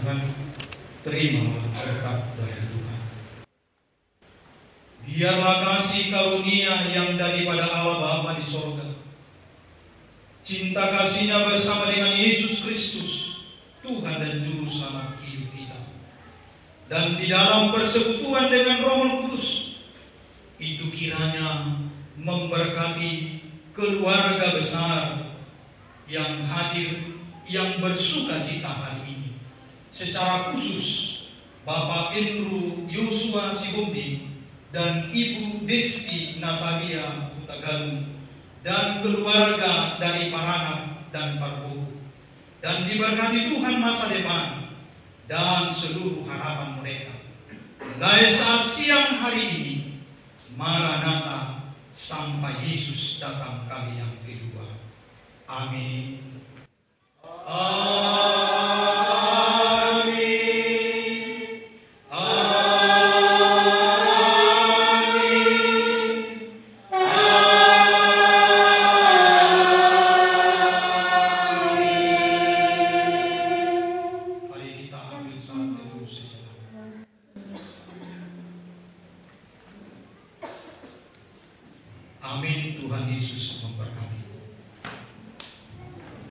Tuhan, terimalah berkat dari Tuhan. Biarlah kasih karunia yang daripada Allah Bapa di sorga, cinta kasih-Nya bersama dengan Yesus Kristus, Tuhan dan Juru Selamat hidup kita, dan di dalam persekutuan dengan Roh Kudus, itu kiranya memberkati keluarga besar yang hadir, yang bersuka cita hari ini. Secara khusus Bapak Andrew Yosua Sihombing dan Ibu Desti Natalia Hutagalung dan keluarga dari Paranak dan Parbowo, dan diberkati Tuhan masa depan dan seluruh harapan mereka mulai saat siang hari ini. Maranatha, sampai Yesus datang kali yang kedua. Amin.